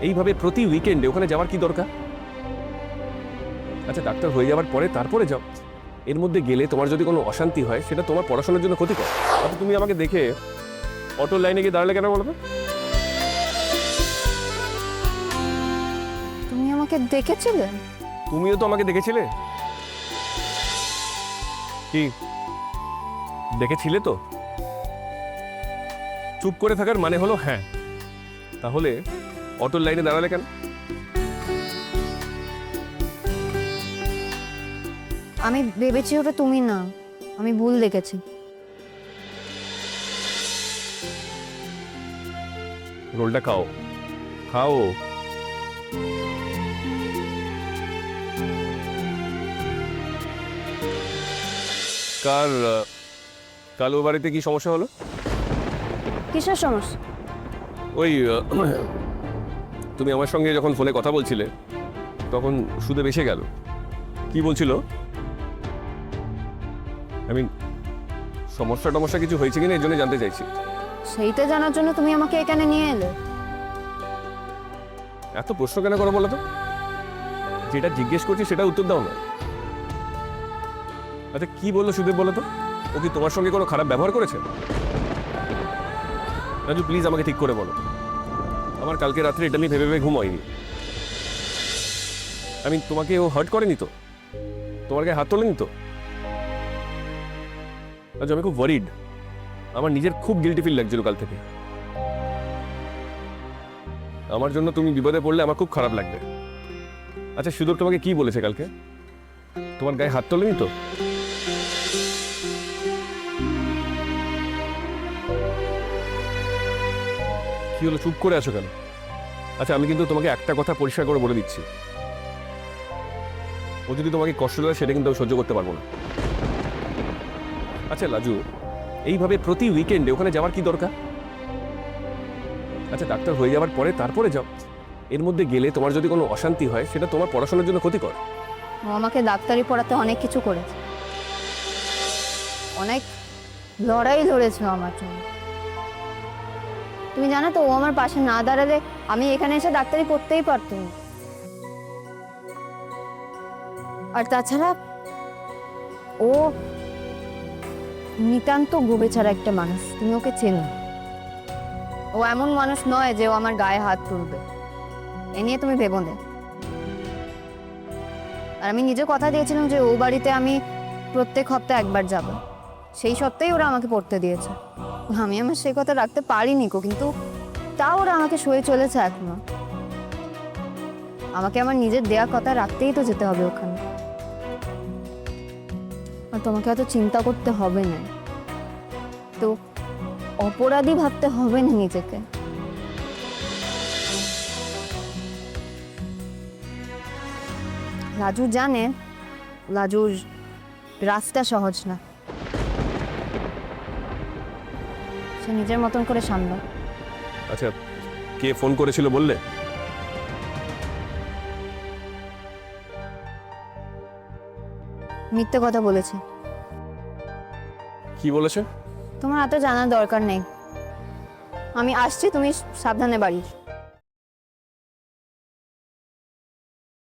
এইভাবে প্রতি উইকেন্ডে ওখানে যাওয়ার কি দরকার? আচ্ছা, ডাক্তার হয়ে যাওয়ার পরে তারপরে যাও। এর মধ্যে গেলে তোমার যদি কোনো অশান্তি হয় সেটা তোমার পড়াশোনার জন্য ক্ষতিকর। আচ্ছা, তুমি আমাকে দেখে অটো লাইনে গিয়ে দাঁড়ালে কেন বলো তো? তুমি আমাকে দেখেছিলে? তুমিও তো আমাকে দেখেছিলে। কি দেখেছিলে তো? চুপ করে থাকার মানে হলো হ্যাঁ। তাহলে অটোর লাইনে দাঁড়ালে কেন? আমি ভেবেছি ওটা তুমি না, আমি ভুল দেখেছি। রোলটা খাও, খাও। কার কাল ও বাড়িতে কি সমস্যা হলো? কিসের সমস্যা? ওই তুমি আমার সঙ্গে যখন ফোনে কথা বলছিলে তখন সুদে বেসে গেল। কি বলছিল? আমি সমস্যা কিছু হয়েছে কিনা এই জন্য জানতে চাইছি। সেইটা জানার জন্য তুমি আমাকে এখানে নিয়ে এলে? এত প্রশ্ন কেন করো বলো তো? যেটা জিজ্ঞেস করছি সেটা উত্তর দাও না। আচ্ছা, কি বললো সুদেব বলো তো? ও কি তোমার সঙ্গে কোনো খারাপ ব্যবহার করেছে? রাজু, প্লিজ আমাকে ঠিক করে বলো। আমার কালকে রাত্রে এটা নিয়ে ভেবে ভেবে ঘুম হয়নি। তোমাকে ও হার্ট করেনি তো? তোমার গায়ে হাত তোলেনি তো? রাজু, আমি খুব ওয়ারিড। আমার নিজের খুব গিল্টি ফিল লাগছিল কাল থেকে। আমার জন্য তুমি বিপদে পড়লে আমার খুব খারাপ লাগবে। আচ্ছা, সুদর তোমাকে কি বলেছে কালকে? তোমার গায়ে হাত তোলেনি তো? কি হলো, চুপ করে আছো কেন? আচ্ছা, আমি কিন্তু তোমাকে একটা কথা পরিষ্কার করে বলে দিচ্ছি, ও যদি তোমাকে কষ্ট দেয় সেটা কিন্তু আমি সহ্য করতে পারবো না। আচ্ছা লাজু, এইভাবে প্রতি উইকেন্ডে ওখানে যাওয়ার কি দরকার? আচ্ছা, ডাক্তার হয়ে যাওয়ার পরে তারপরে যাও। এর মধ্যে গেলে তোমার যদি কোনো অশান্তি হয় সেটা তোমার পড়াশোনার জন্য ক্ষতিকর। ও আমাকে ডাক্তারি পড়াতে অনেক কিছু করেছে, অনেক লড়াই লড়েছিল আমার জন্য। তুমি জানো তো, ও আমার পাশে না দাঁড়ালে আমি এখানে এসে ডাক্তারি পড়তেই পারতাম না। আর তাছাড়া ও নিতান্ত গোবেচারা একটা মানুষ, তুমি ওকে চেনো। ও এমন মানুষ নয় যে ও আমার গায়ে হাত তুলবে, এ নিয়ে তুমি ভেবো না। আর আমি নিজে কথা দিয়েছিলাম যে ও বাড়িতে আমি প্রত্যেক সপ্তাহে একবার যাব, সেই সপ্তাহেই ওরা আমাকে পড়তে দিয়েছে। আমি আমার সেই কথা রাখতে পারিনি কো, কিন্তু তাও ওরা আমাকে সয়ে চলেছে এখনো। আমাকে আমার নিজের দেয়া কথা রাখতেই তো যেতে হবে ওখানে। আর তোমাকে অত চিন্তা করতে হবে না, তো অপরাধী ভাবতে হবে না নিজেকে। রাজু জানে রাজুর রাস্তা সহজ না, সে নিজের মতন করে সামলায়। আচ্ছা, কে ফোন করেছিল বললে? মিথ্যে কথা বলেছে। কি বলেছে? তোমার এত জানার দরকার নেই। আমি আসছি, তুমি সাবধানে বাড়ি।